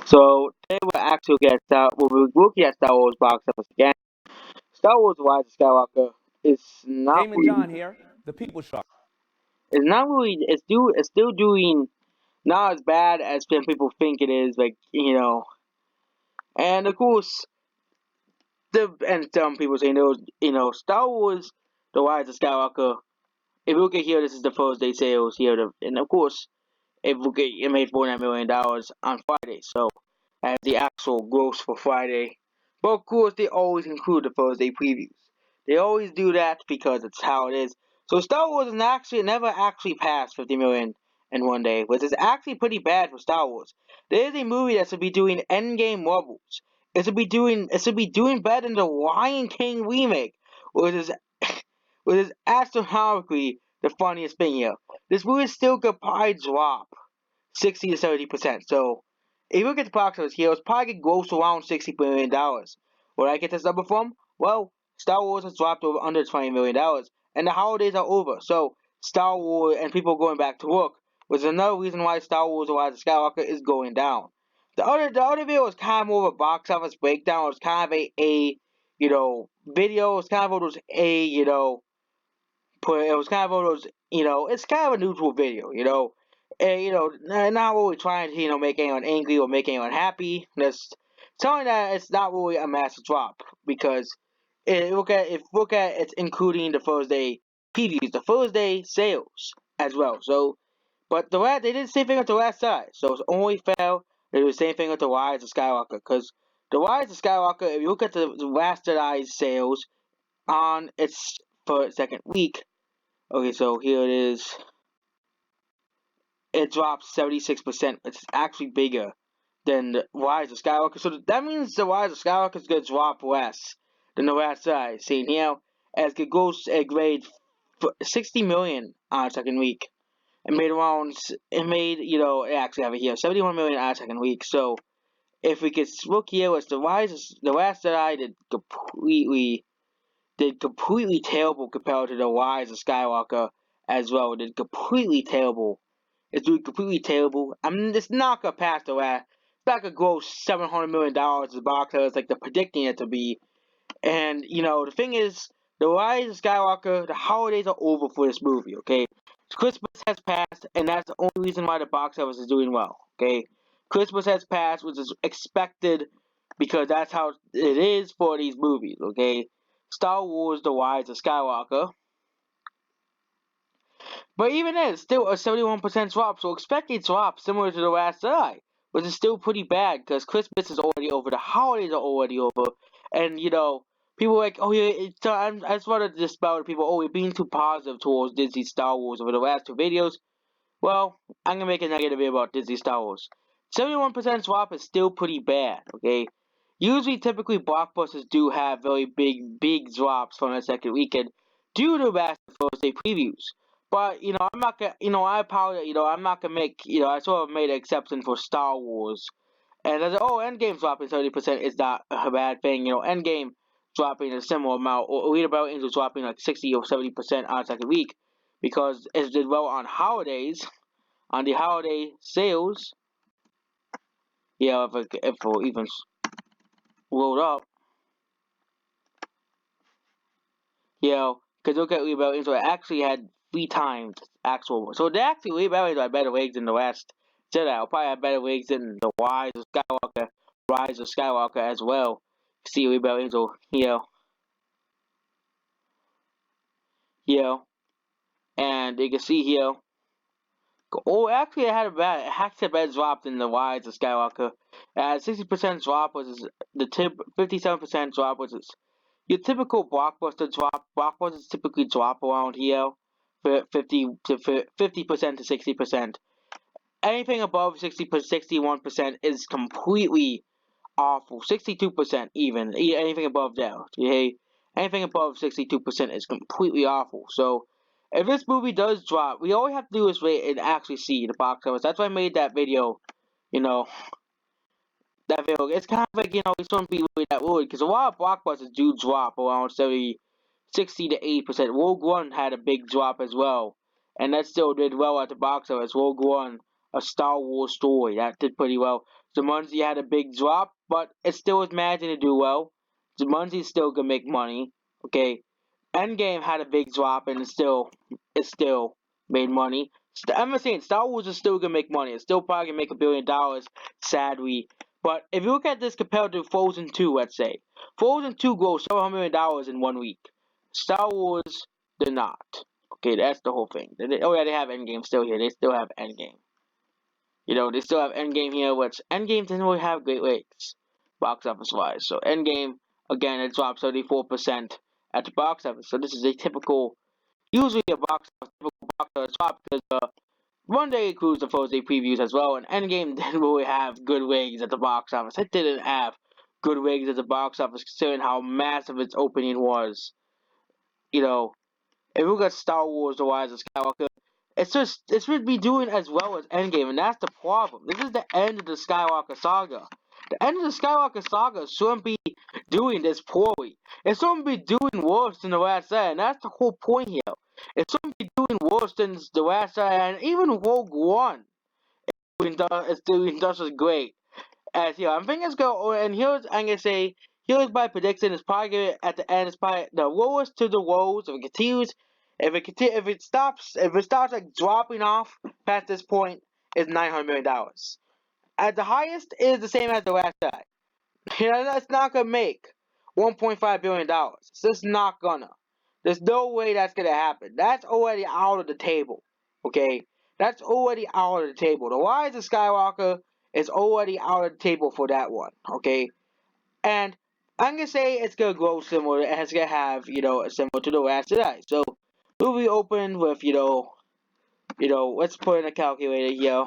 So today we're actually get we're looking at Star Wars box office again. Star Wars: Rise of Skywalker is not Damon really, John here, the People Shark. it's still doing not as bad as some people think it is, and of course and some people say no, Star Wars: The Rise of Skywalker. If you look at here, this is the first day sales here, and of course, if you look at it made $49 million on Friday, so as the actual gross for Friday. But of course, they always include the first day previews. They always do that because it's how it is. So Star Wars is actually never actually passed 50 million in one day, which is actually pretty bad for Star Wars. There is a movie that should be doing Endgame levels. It should be doing better than the Lion King remake, which is which is astronomically the funniest thing here. This movie still could probably drop 60 to 70%. So if you look at the box office here, it's probably gross around $60 million. Where I get this number from? Well, Star Wars has dropped over under $20 million, and the holidays are over. So Star Wars and people going back to work, which is another reason why Star Wars: The Rise of Skywalker is going down. The other video was kind of more of a box office breakdown. It was kind of video. It was kind of those it was kind of one of those, it's kind of a neutral video, and not really trying to, make anyone angry or make anyone happy. Just telling that it's not really a massive drop because if look at it's including the first day previews, the first day sales as well. So, but they did the same thing with the last side, so it's only fair they do the same thing with the Rise of Skywalker because the Rise of Skywalker, if you look at the last Jedi sales on its first second week. Okay, so here it is. It dropped 76%. It's actually bigger than the Rise of Skywalker. So that means the Rise of Skywalker is going to drop less than the last side. See here, as it goes at grade 60 million on the second week. It actually have it here, 71 million on the second week. So if we could look here, was the last Jedi did completely terrible compared to the Rise of Skywalker as well. Did completely terrible. It's doing completely terrible. I mean, it's not gonna pass the last. It's not gonna gross $700 million as the box office like they're predicting it to be. And the thing is, the Rise of Skywalker, the holidays are over for this movie. Okay, Christmas has passed, and that's the only reason why the box office is doing well. Okay, Christmas has passed, which is expected because that's how it is for these movies. Okay, Star Wars: The Rise of Skywalker. But even then, it's still a 71% drop, so expect a drop similar to the last Jedi, which is still pretty bad because Christmas is already over, the holidays are already over, and people are like, oh yeah, I just want to dispel to people, oh, you're being too positive towards Disney Star Wars over the last two videos. Well, I'm gonna make a negative video about Disney Star Wars. 71% drop is still pretty bad, okay? Usually, typically, blockbusters do have very big drops from the second weekend due to massive first day previews. But I'm not gonna, I apologize. I'm not gonna make, I sort of made an exception for Star Wars, and I said, oh, Endgame dropping 30% is not a bad thing. Endgame dropping a similar amount, or Read About Angels dropping like 60 or 70% on the second week because it did well on holidays, on the holiday sales. If we'll even load up, because look at Read About Angels, it actually had 3 times actual. So they actually Read About Angels had better legs than the last Jedi. I'll probably have better legs than the Rise of Skywalker as well. See Read About Angel here, and you can see here. Oh, actually, it had a better drop than the Rise of Skywalker. 60% drop was the 57% drop was your typical blockbuster drop. Blockbusters typically drop around here, for 50% to 60%. Anything above 61% is completely awful. 62% even. Anything above that. Okay? Anything above 62% is completely awful. So, if this movie does drop, we all we have to do is wait and actually see the box office. That's why I made that video. You know, that video. It's kind of like, we shouldn't be really that worried because a lot of blockbusters do drop around 60 to 80%. Rogue One had a big drop as well, and that still did well at the box office. Rogue One a Star Wars story that did pretty well. Jumanji had a big drop, but it still was managing to do well. Jumanji still can make money. Okay, Endgame had a big drop and it still made money. I'm not saying Star Wars is still gonna make money. It's still probably gonna make $1 billion, sadly. But if you look at this compared to Frozen 2, let's say Frozen 2 grossed $700 million in 1 week. Star Wars did not. Okay, that's the whole thing. Oh yeah, they have Endgame still here. They still have Endgame. They still have Endgame here, which Endgame doesn't really have great rates, box office wise. So Endgame, again, it dropped 34% at the box office. So this is a usually a typical box office drop because one day includes the Thursday previews as well, and Endgame didn't really have good ratings at the box office. It didn't have good ratings at the box office considering how massive its opening was. You know, if you look at Star Wars: The Rise of Skywalker, it should be doing as well as Endgame, and that's the problem. This is the end of the Skywalker saga. The end of the Skywalker saga shouldn't be doing this poorly. It shouldn't be doing worse than the last Jedi, and that's the whole point here. It shouldn't be doing worse than the last Jedi, and even Rogue One is doing just as great. As I'm thinking it's going, and I'm gonna say here's my prediction. It's probably gonna, at the end. It's probably the lowest to the lows. If it continues, if it starts like dropping off past this point, is $900 million. At the highest, it is the same as the last guy. That's not gonna make $1.5 billion. It's just not gonna. There's no way that's gonna happen. That's already out of the table. Okay, that's already out of the table. The Rise of Skywalker is already out of the table for that one. Okay, and I'm gonna say it's gonna grow similar. It's gonna have similar to the Last Jedi. So movie open with let's put in a calculator here.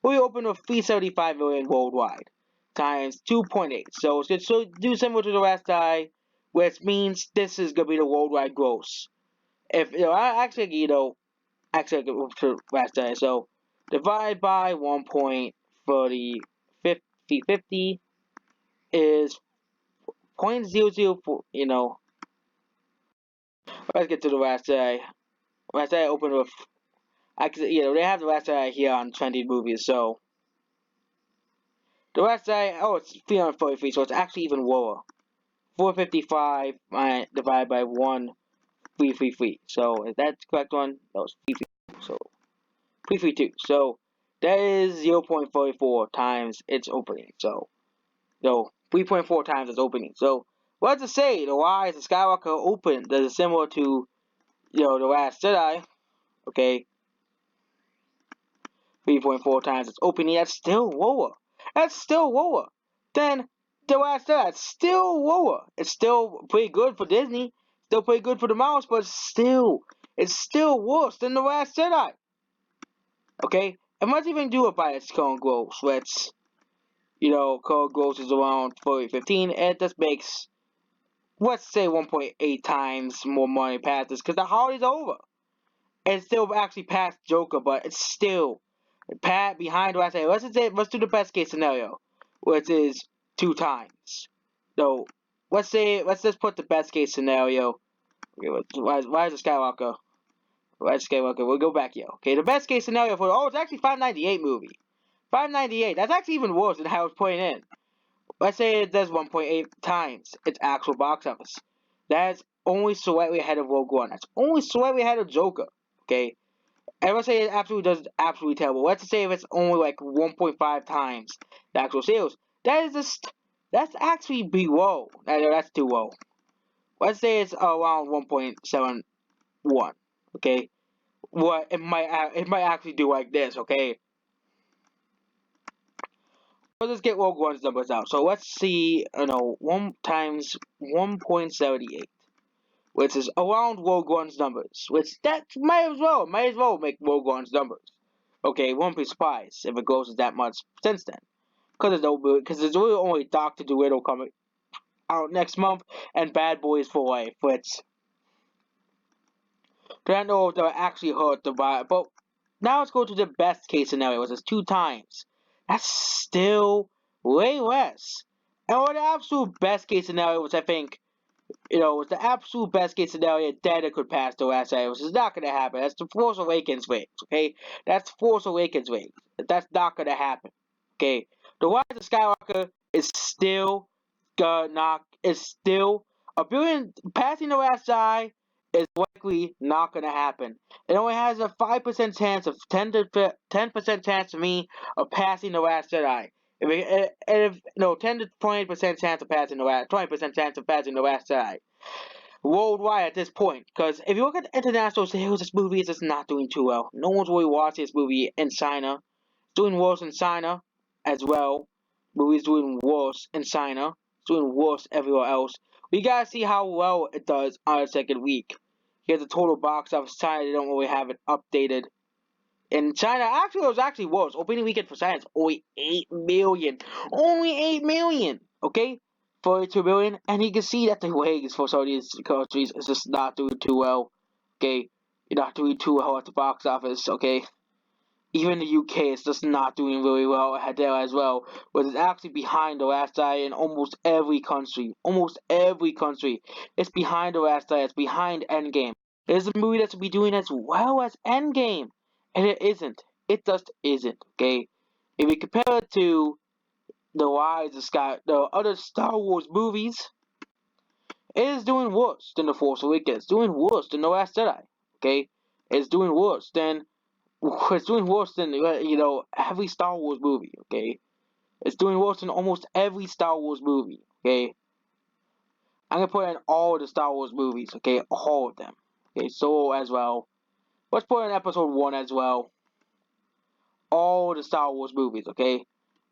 We open with 375 million worldwide times 2.8. So it's gonna do similar to the Last Jedi, which means this is gonna be the worldwide gross. If I actually actually for Last Jedi. So divide by 1.3050 is 0.004. Let's get to the Last Jedi. Last Jedi opened with actually they have the Last Jedi here on trending movies. So the Last Jedi, it's 343, so it's actually even lower. 455 divided by 1333. So is that the correct one? That was 332. So 332. So that is 0.44 times its opening. So 3.4 times its opening. So what to say? The Rise of Skywalker opened that is similar to the Last Jedi. Okay, 3.4 times its opening. That's still lower. That's still lower than the Last Jedi. It's still lower. It's still pretty good for Disney. Still pretty good for the mouse, but it's still worse than the Last Jedi. Okay, and let's even do it by its current gross. Current gross is around 4015. It just makes, let's say, 1.8 times more money past this because the holiday's over. It's still actually past Joker, but it's still behind the Last Jedi. Let's do the best case scenario, which is 2 times. So let's just put the best case scenario. Okay, why is the Skywalker? We'll go back here. Okay, the best case scenario it's actually 598 movie. 598. That's actually even worse than how it's putting in. Let's say it does 1.8 times its actual box office. That's only slightly ahead of Rogue One. That's only slightly ahead of Joker. Okay, and let's say it absolutely terrible. Let's say if it's only like 1.5 times the actual sales. That's actually below. That's too low. Let's say it's around 1.71. Okay, it might actually do like this. Okay, let's get Rogue One's numbers out. So let's see. 1 times 1.78, which is around Rogue One's numbers. Which that might as well make Rogue One's numbers. Okay, won't be surprised if it goes that much since then. Because there's really only Doctor Dolittle coming out next month and Bad Boys for Life, which I don't know if they'll actually hurt the vibe. But now let's go to the best case scenario, which is 2 times. That's still way less. And the absolute best case scenario, which I think It's the absolute best case scenario that it could pass the Last Jedi, which is not going to happen. That's the Force Awakens ratings, okay? That's Force Awakens ratings. That's not going to happen, okay? The Rise of Skywalker is still a billion. Passing the Last Jedi is likely not going to happen. It only has a 5% chance of 10% chance of me of passing the Last Jedi. If no 10 to 20% chance of passing the last 20% chance of passing the Last Jedi worldwide at this point. Because if you look at the international sales, this movie is just not doing too well. No one's really watching this movie in China. It's doing worse in China as well. Movie's doing worse in China. It's doing worse everywhere else. We gotta see how well it does on the second week. Here's the total box office. China, they don't really have it updated. In China, actually, it was actually worse. Opening weekend for China is only 8 million. Only 8 million! Okay? 42 million. And you can see that the ratings for some of these countries is just not doing too well. Okay? You're not doing too well at the box office. Okay? Even the UK is just not doing really well ahead there as well. But it's actually behind the Last Jedi in almost every country. Almost every country. It's behind the Last Jedi. It's behind Endgame. It is a movie that's be doing as well as Endgame. And it isn't. It just isn't, okay? If we compare it to the other Star Wars movies, it is doing worse than The Force Awakens. It's doing worse than The Last Jedi, okay? It's doing worse than every Star Wars movie, okay? It's doing worse than almost every Star Wars movie, okay? I'm gonna put in all the Star Wars movies, okay? All of them. Okay, Solo as well. Let's put in Episode 1 as well. All the Star Wars movies, okay?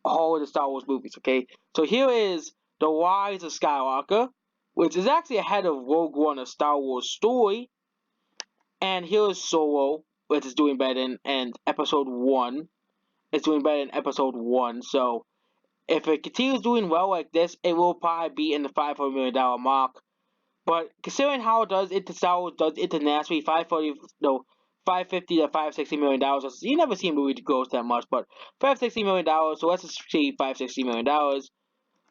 All the Star Wars movies, okay? So here is The Rise of Skywalker, which is actually ahead of Rogue One, a Star Wars story. And here is Solo, which is doing better than Episode 1. It's doing better than Episode 1, so if it continues doing well like this, it will probably be in the $500 million mark. But considering how it does Star Wars does internationally, 550 to $560 million. You never see a movie that goes that much, but $560 million. So let's just say $560 million.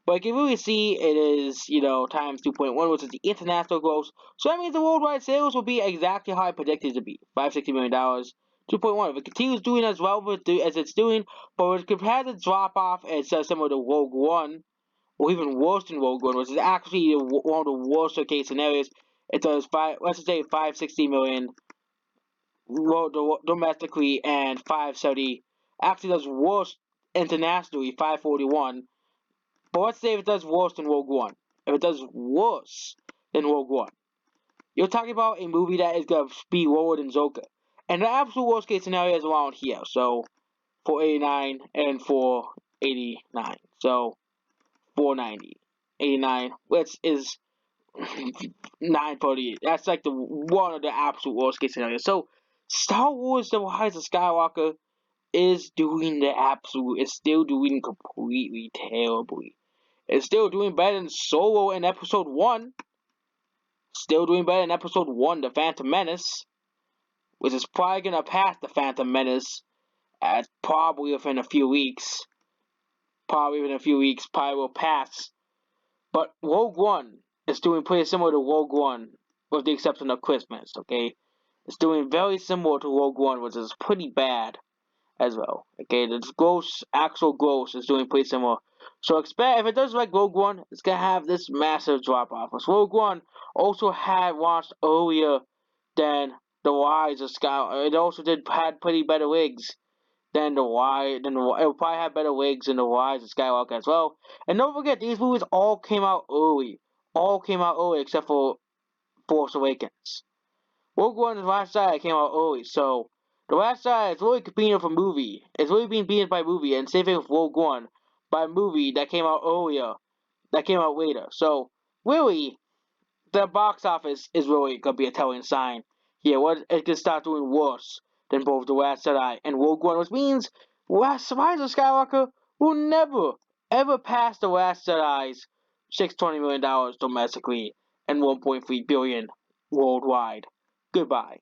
But you can really see it is times 2.1, which is the international gross. So that means the worldwide sales will be exactly how I predicted it to be, $560 million. 2.1. If it continues doing as well as it's doing, but if it has a drop off, it's similar to Rogue One, or even worse than Rogue One, which is actually one of the worst case scenarios. It does let's just say 560 million domestically and 570. Actually, does worse internationally, 541. But let's say if it does worse than Rogue One. If it does worse than Rogue One, you're talking about a movie that is gonna be lower than Joker. And the absolute worst case scenario is around here. So 489 and 489. So 490. 89, which is 948. That's like the one of the absolute worst case scenarios. So Star Wars The Rise of Skywalker is doing it's still doing completely terribly. It's still doing better than Solo in Episode 1. Still doing better than Episode 1, The Phantom Menace, which is probably gonna pass The Phantom Menace at probably within a few weeks. Probably will pass. But Rogue One is doing pretty similar to Rogue One, with the exception of Christmas, okay? It's doing very similar to Rogue One, which is pretty bad as well. Okay, the actual gross is doing pretty similar. So expect, if it does like Rogue One, it's gonna have this massive drop off. Because Rogue One also had launched earlier than The Rise of Skywalker. It also had pretty better wigs than it will probably have better wigs than The Rise of Skywalker as well. And don't forget, these movies all came out early. All came out early except for Force Awakens. Rogue One and The Last Jedi came out early, so The Last Jedi is really competing for movie. It's really being beaten by movie, and same thing with Rogue One by movie that came out earlier, that came out later. So really, the box office is really gonna be a telling sign here. What it can start doing worse than both The Last Jedi and Rogue One, which means Rise of Skywalker will never ever pass The Last Jedi's $620 million domestically and 1.3 billion worldwide. Goodbye.